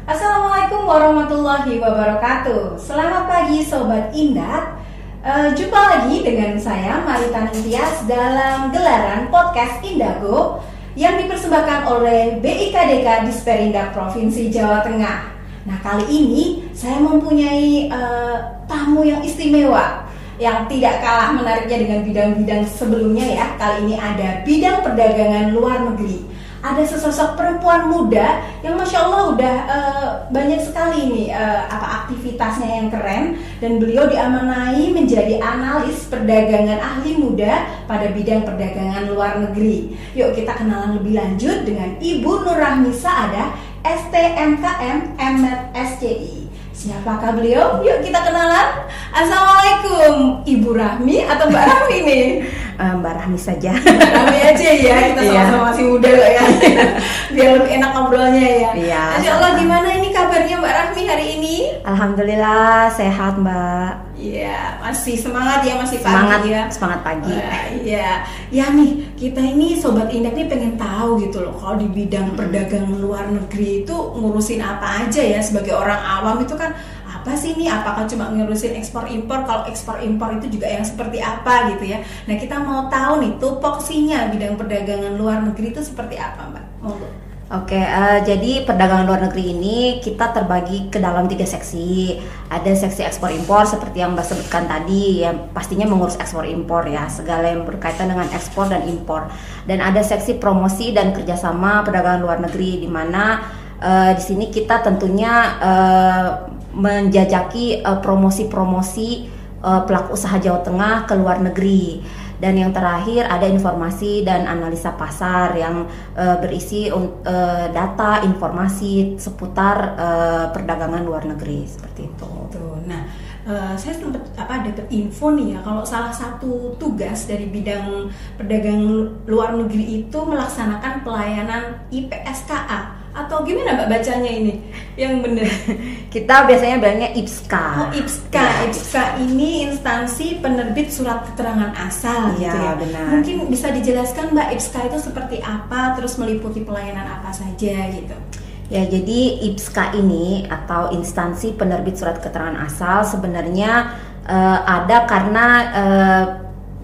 Assalamualaikum warahmatullahi wabarakatuh. Selamat pagi Sobat Indah. Jumpa lagi dengan saya Marita Nintias dalam gelaran podcast Indago yang dipersembahkan oleh BIKDK Disperindak Provinsi Jawa Tengah. Nah, kali ini saya mempunyai tamu yang istimewa yang tidak kalah menariknya dengan bidang-bidang sebelumnya ya. Kali ini ada bidang perdagangan luar negeri. Ada sesosok perempuan muda yang Masya Allah udah banyak sekali nih aktivitasnya yang keren. Dan beliau diamanai menjadi analis perdagangan ahli muda pada bidang perdagangan luar negeri. Yuk kita kenalan lebih lanjut dengan Ibu Nur Rahmi Saadah, STMKM MSCI. Siapakah beliau? Yuk kita kenalan. Assalamualaikum Ibu Rahmi atau Mbak Rahmi nih? Mbak Rahmi saja. Mbak Rahmi aja ya, kita sama-sama masih muda loh ya. Biar lebih enak ngobrolnya ya. Iya. Masya Allah, gimana ini kabarnya Mbak Rahmi hari ini? Alhamdulillah sehat Mbak. Iya, masih semangat ya, masih pagi ya. Semangat pagi. Iya. Ya nih, kita ini Sobat Indah nih pengen tahu gitu loh, kalau di bidang perdagangan luar negeri itu ngurusin apa aja ya. Sebagai orang awam itu kan apa sih ini? Apakah cuma ngurusin ekspor impor? Kalau ekspor impor itu juga yang seperti apa gitu ya. Nah, kita mau tahu nih tupoksinya bidang perdagangan luar negeri itu seperti apa, Mbak? Oke, jadi perdagangan luar negeri ini kita terbagi ke dalam 3 seksi. Ada seksi ekspor impor seperti yang Mbak sebutkan tadi, yang pastinya mengurus ekspor impor ya, segala yang berkaitan dengan ekspor dan impor. Dan ada seksi promosi dan kerjasama perdagangan luar negeri, di mana di sini kita tentunya menjajaki promosi-promosi pelaku usaha Jawa Tengah ke luar negeri. Dan yang terakhir ada informasi dan analisa pasar yang berisi data informasi seputar perdagangan luar negeri seperti itu. Nah, saya sempat dapat info nih ya, kalau salah satu tugas dari bidang perdagangan luar negeri itu melaksanakan pelayanan IPSKA. Atau gimana Mbak bacanya ini yang benar? Kita biasanya bilangnya IPSKA. Oh, IPSKA. Ya, IPSKA ini instansi penerbit surat keterangan asal gitu ya. Benar. Mungkin bisa dijelaskan Mbak, IPSKA itu seperti apa, terus meliputi pelayanan apa saja gitu. Ya, jadi IPSKA ini atau instansi penerbit surat keterangan asal sebenarnya ada karena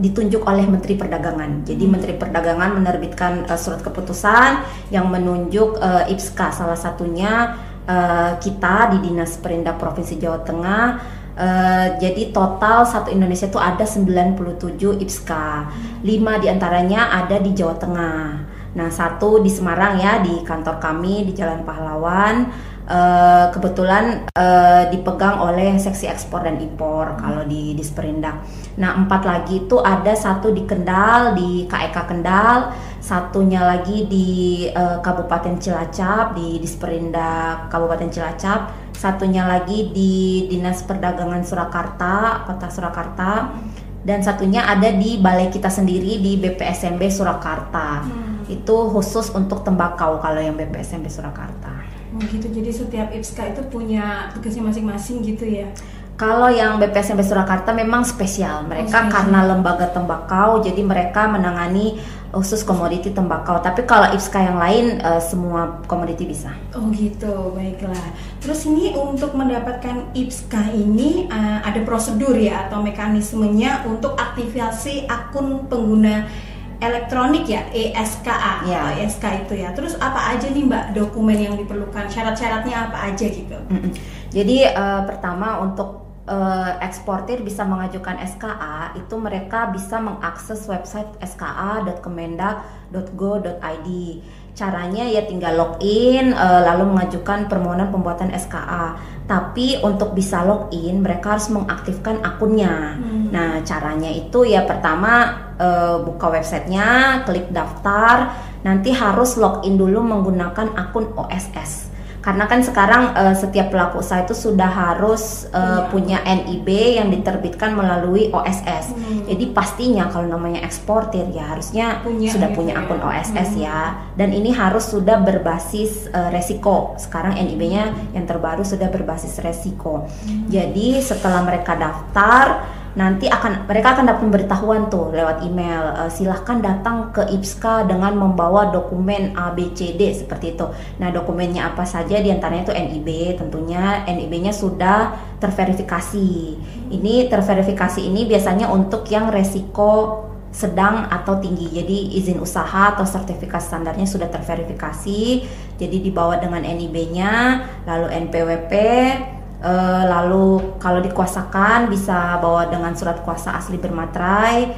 ditunjuk oleh Menteri Perdagangan. Jadi Menteri Perdagangan menerbitkan surat keputusan yang menunjuk IPSKA. Salah satunya kita di Dinas Perindak Provinsi Jawa Tengah. Jadi total satu Indonesia itu ada 97 IPSKA. 5 diantaranya ada di Jawa Tengah. Nah, 1 di Semarang ya, di kantor kami di Jalan Pahlawan. Kebetulan dipegang oleh seksi ekspor dan impor kalau di Disperindak. Nah, 4 lagi itu ada 1 di Kendal, di KEK Kendal, 1-nya lagi di Kabupaten Cilacap, di Disperindak Kabupaten Cilacap, 1-nya lagi di Dinas Perdagangan Surakarta, Kota Surakarta, dan 1-nya ada di balai kita sendiri di BPSMB Surakarta. Itu khusus untuk tembakau kalau yang BPSMB Surakarta. Oh gitu, jadi setiap IPSKA itu punya tugasnya masing-masing gitu ya? Kalau yang BPSMB Surakarta memang spesial. Mereka karena lembaga tembakau, jadi mereka menangani khusus komoditi tembakau. Tapi kalau IPSKA yang lain semua komoditi bisa. Oh gitu, baiklah. Terus ini untuk mendapatkan IPSKA ini ada prosedur ya atau mekanismenya untuk aktivasi akun pengguna elektronik ya, ESKA ya. Atau ESK itu ya. Terus apa aja nih Mbak dokumen yang diperlukan, syarat-syaratnya apa aja gitu? Jadi pertama untuk eksportir bisa mengajukan SKA itu mereka bisa mengakses website ska.kemendak.go.id. Caranya ya tinggal login lalu mengajukan permohonan pembuatan SKA. Tapi untuk bisa login mereka harus mengaktifkan akunnya. Nah, caranya itu ya pertama buka websitenya, klik daftar, nanti harus login dulu menggunakan akun OSS. Karena kan sekarang setiap pelaku usaha itu sudah harus punya NIB yang diterbitkan melalui OSS. Jadi pastinya kalau namanya eksportir ya harusnya sudah punya akun OSS ya. Dan ini harus sudah berbasis resiko. Sekarang NIB-nya yang terbaru sudah berbasis resiko. Jadi setelah mereka daftar, nanti mereka akan dapat pemberitahuan tuh lewat email, silahkan datang ke IPSKA dengan membawa dokumen A, B, C, D seperti itu. Nah, dokumennya apa saja, diantaranya itu NIB, tentunya NIB-nya sudah terverifikasi. Ini terverifikasi ini biasanya untuk yang resiko sedang atau tinggi, jadi izin usaha atau sertifikat standarnya sudah terverifikasi, jadi dibawa dengan NIB-nya, lalu NPWP. Lalu kalau dikuasakan bisa bawa dengan surat kuasa asli bermaterai,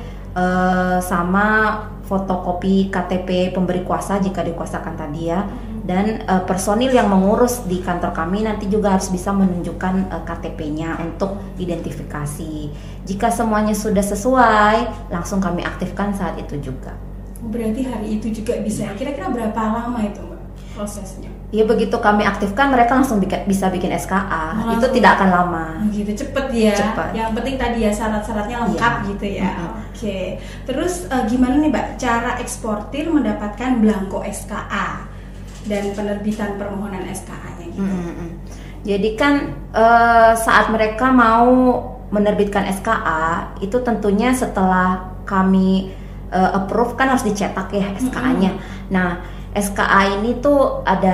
sama fotokopi KTP pemberi kuasa jika dikuasakan tadi ya. Dan personil yang mengurus di kantor kami nanti juga harus bisa menunjukkan KTP-nya untuk identifikasi. Jika semuanya sudah sesuai, langsung kami aktifkan saat itu juga. Berarti hari itu juga bisa. Kira-kira berapa lama itu Mbak prosesnya? Ya begitu kami aktifkan mereka langsung bisa bikin SKA. Itu tidak akan lama. Gitu cepet ya. Cepet. Yang penting tadi ya syarat-syaratnya lengkap gitu ya. Oke. Terus gimana nih Mbak cara eksportir mendapatkan belangko SKA dan penerbitan permohonan SKA-nya gitu? Jadi kan saat mereka mau menerbitkan SKA itu tentunya setelah kami approve kan harus dicetak ya SKA-nya. Nah, SKA ini tuh ada,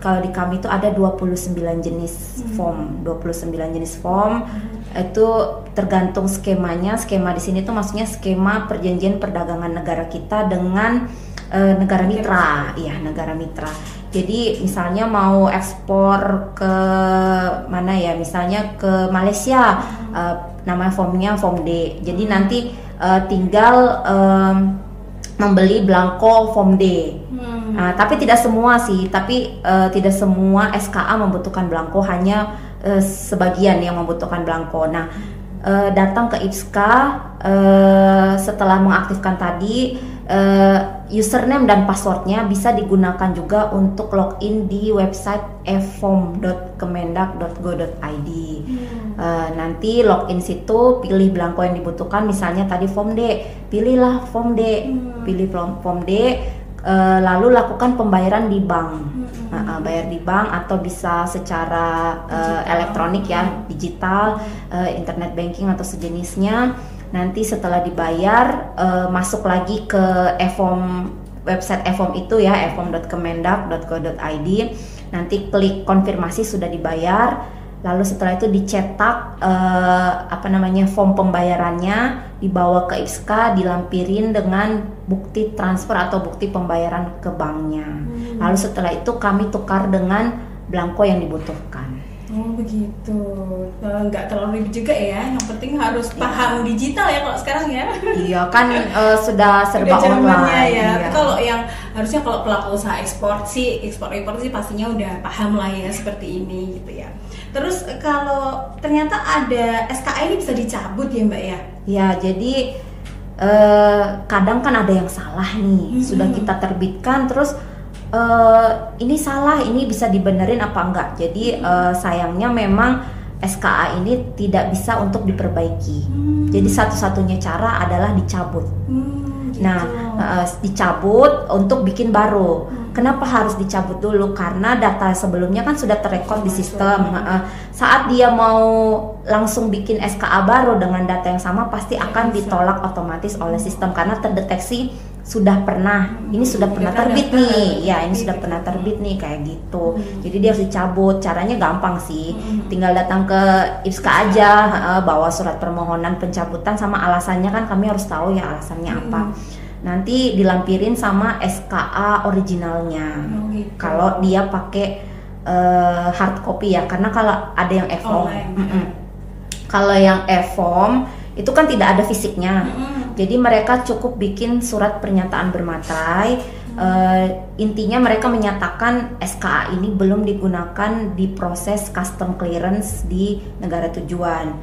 kalau di kami tuh ada 29 jenis form, 29 jenis form. Itu tergantung skemanya. Skema di sini tuh maksudnya skema perjanjian perdagangan negara kita dengan negara mitra, iya negara mitra. Jadi misalnya mau ekspor ke mana ya, misalnya ke Malaysia, nama formnya form D. Jadi nanti tinggal membeli belangko form D. Nah, tapi tidak semua sih, tidak semua SKA membutuhkan belangko, hanya sebagian yang membutuhkan belangko. Nah, datang ke IPSKA setelah mengaktifkan tadi, username dan passwordnya bisa digunakan juga untuk login di website efom.kemendak.go.id. Nanti login situ, pilih belangko yang dibutuhkan, misalnya tadi form D, pilihlah form D, pilih form D, lalu lakukan pembayaran di bank, bayar di bank atau bisa secara elektronik ya, digital, internet banking atau sejenisnya. Nanti setelah dibayar, masuk lagi ke EFOM, website EFOM itu ya, efom.kemendak.go.id. Nanti klik konfirmasi sudah dibayar. Lalu setelah itu dicetak form pembayarannya, dibawa ke IPSKA, dilampirin dengan bukti transfer atau bukti pembayaran ke banknya. Lalu setelah itu kami tukar dengan belangko yang dibutuhkan. Oh begitu, nggak terlalu ribet juga ya. Yang penting harus paham digital ya kalau sekarang ya. Iya kan, sudah serba online ya. Iya. Kalau yang harusnya kalau pelaku usaha ekspor impor sih pastinya udah paham lah ya seperti ini gitu ya. Terus kalau ternyata ada SKA ini bisa dicabut ya Mbak ya? Ya, jadi kadang kan ada yang salah nih, sudah kita terbitkan terus ini salah, ini bisa dibenerin apa enggak. Jadi sayangnya memang SKA ini tidak bisa untuk diperbaiki. Jadi satu-satunya cara adalah dicabut. Gitu. Nah, dicabut untuk bikin baru. Kenapa harus dicabut dulu? Karena data sebelumnya kan sudah terrekod di sistem. Saat dia mau langsung bikin SKA baru dengan data yang sama, pasti akan ditolak otomatis oleh sistem karena terdeteksi sudah pernah, ini sudah pernah terbit nih, ya ini sudah pernah terbit nih kayak gitu. Jadi dia harus dicabut. Caranya gampang sih, tinggal datang ke IPSKA aja, bawa surat permohonan pencabutan sama alasannya, kan kami harus tahu ya alasannya apa. Nanti dilampirin sama SKA originalnya. Gitu. Kalau dia pakai hard copy ya, karena kalau ada yang EFOM, kalau yang EFOM itu kan tidak ada fisiknya. Jadi mereka cukup bikin surat pernyataan bermaterai. Intinya mereka menyatakan SKA ini belum digunakan di proses custom clearance di negara tujuan.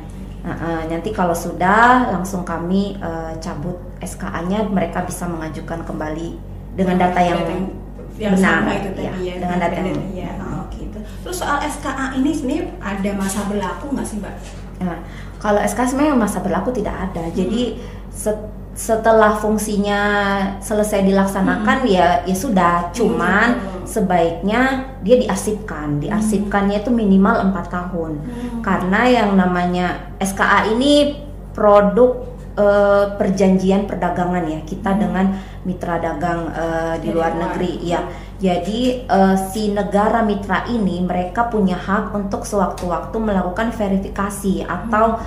Nanti kalau sudah, langsung kami cabut SKA-nya. Mereka bisa mengajukan kembali dengan data yang benar, sama itu tadi ya, dengan data yang gitu. Terus soal SKA ini sebenarnya ada masa berlaku nggak sih Mbak? Nah, kalau SKA sebenarnya masa berlaku tidak ada. Jadi setelah fungsinya selesai dilaksanakan ya sudah. Cuman sebaiknya dia diarsipkan. Diarsipkannya itu minimal 4 tahun. Karena yang namanya SKA ini produk perjanjian perdagangan ya, kita dengan mitra dagang di luar negeri ya. Jadi si negara mitra ini mereka punya hak untuk sewaktu-waktu melakukan verifikasi atau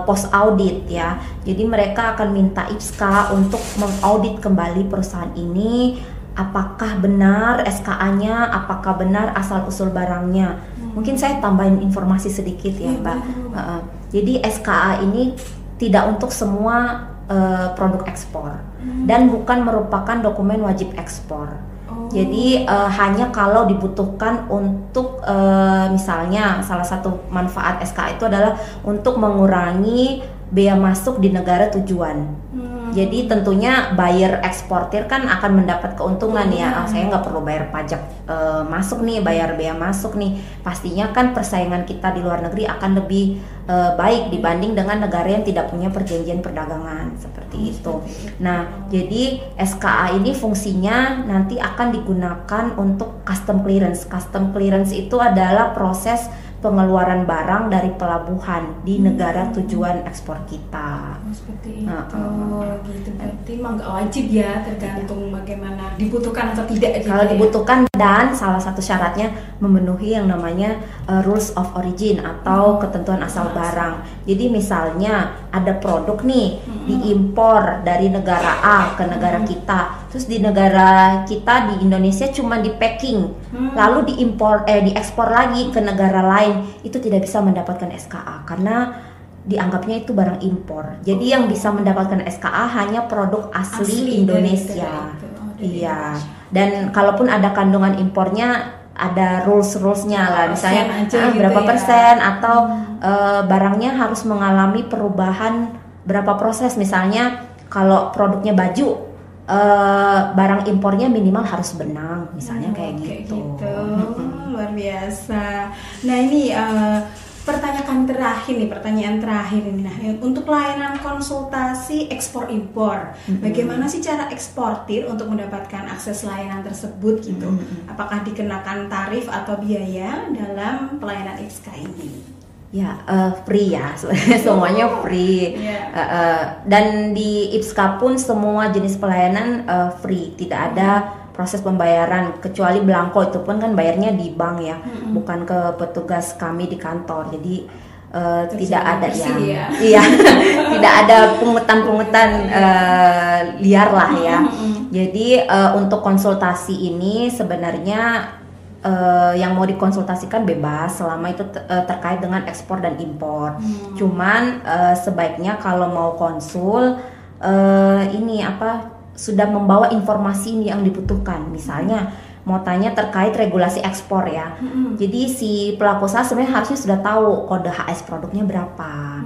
post audit ya. Jadi mereka akan minta IPSKA untuk mengaudit kembali perusahaan ini, apakah benar SKA-nya, apakah benar asal-usul barangnya. Mungkin saya tambahin informasi sedikit ya, Mbak. Jadi SKA ini tidak untuk semua produk ekspor dan bukan merupakan dokumen wajib ekspor. Jadi hanya kalau dibutuhkan untuk misalnya salah satu manfaat SKA itu adalah untuk mengurangi bea masuk di negara tujuan. Jadi tentunya buyer eksportir kan akan mendapat keuntungan ya. Saya nggak perlu bayar pajak masuk nih, bayar bea masuk nih. Pastinya kan persaingan kita di luar negeri akan lebih baik dibanding dengan negara yang tidak punya perjanjian perdagangan seperti itu. Nah, jadi SKA ini fungsinya nanti akan digunakan untuk custom clearance. Custom clearance itu adalah proses pengeluaran barang dari pelabuhan di negara tujuan ekspor kita. Seperti itu, gitu. Berarti emang nggak wajib ya, tergantung bagaimana dibutuhkan atau tidak. Kalau dibutuhkan dan salah satu syaratnya memenuhi yang namanya rules of origin atau ketentuan asal barang. Jadi misalnya ada produk nih diimpor dari negara A ke negara kita, terus di negara kita di Indonesia cuma di packing, lalu diekspor lagi ke negara lain, itu tidak bisa mendapatkan SKA karena dianggapnya itu barang impor. Jadi yang bisa mendapatkan SKA hanya produk asli Indonesia. Iya. Dan kalaupun ada kandungan impornya ada rules-rulesnya lah, misalnya berapa persen atau barangnya harus mengalami perubahan berapa proses. Misalnya kalau produknya baju, barang impornya minimal harus benang, misalnya kayak gitu. Luar biasa. Nah ini pertanyaan terakhir nih. Nah, untuk layanan konsultasi ekspor impor, bagaimana sih cara eksportir untuk mendapatkan akses layanan tersebut gitu? Apakah dikenakan tarif atau biaya dalam pelayanan IPSKA ini? Ya, free ya, semuanya free. Dan di IPSKA pun semua jenis pelayanan free, tidak ada proses pembayaran kecuali belangko, itu pun kan bayarnya di bank ya, bukan ke petugas kami di kantor. Jadi tidak ada iya tidak ada pungutan liar lah ya. Jadi untuk konsultasi ini sebenarnya yang mau dikonsultasikan bebas selama itu terkait dengan ekspor dan impor. Cuman sebaiknya kalau mau konsul sudah membawa informasi yang dibutuhkan. Misalnya mau tanya terkait regulasi ekspor ya. Jadi si pelaku usaha sebenarnya harusnya sudah tahu kode HS produknya berapa.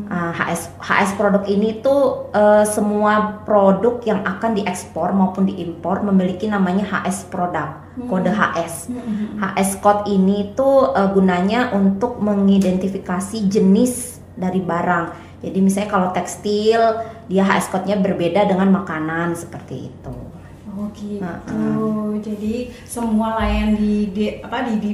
HS produk ini tuh semua produk yang akan diekspor maupun diimpor memiliki namanya HS produk, kode HS. HS code ini tuh gunanya untuk mengidentifikasi jenis dari barang. Jadi misalnya kalau tekstil dia HS code-nya berbeda dengan makanan seperti itu. Oh gitu. Jadi semua layan di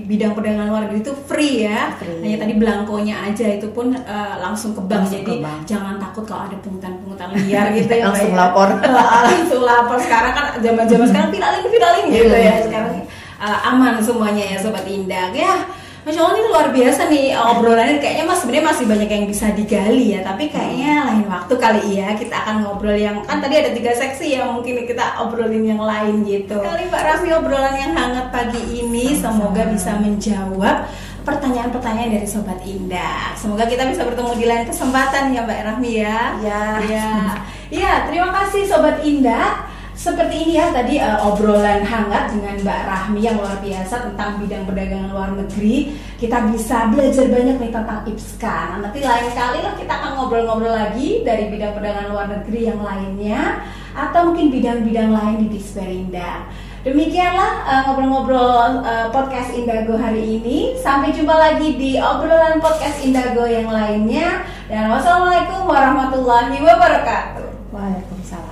bidang perdagangan luar negeri itu free ya. Hanya tadi belangkonya aja itu pun langsung ke bank. Jadi jangan takut kalau ada pungutan-pungutan liar gitu ya. Langsung lapor. Langsung lapor. Sekarang kan zaman-zaman sekarang viralin gitu ya. Sekarang aman semuanya ya Sobat Indah. Ya, Masya Allah ini luar biasa nih obrolannya, kayaknya sebenarnya masih banyak yang bisa digali ya, tapi kayaknya lain waktu kali ya kita akan ngobrol yang kan tadi ada 3 seksi ya, mungkin kita obrolin yang lain gitu. Kali Mbak Rahmi obrolan yang hangat pagi ini semoga bisa menjawab pertanyaan-pertanyaan dari Sobat Indah. Semoga kita bisa bertemu di lain kesempatan ya Mbak Rahmi ya. Ya, terima kasih Sobat Indah. Seperti ini ya tadi obrolan hangat dengan Mbak Rahmi yang luar biasa tentang bidang perdagangan luar negeri. Kita bisa belajar banyak nih tentang IPSKA. Nah, nanti lain kali lah kita akan ngobrol-ngobrol lagi dari bidang perdagangan luar negeri yang lainnya, atau mungkin bidang-bidang lain di Disperinda. Demikianlah ngobrol-ngobrol podcast Indago hari ini. Sampai jumpa lagi di obrolan podcast Indago yang lainnya. Dan wassalamualaikum warahmatullahi wabarakatuh. Waalaikumsalam.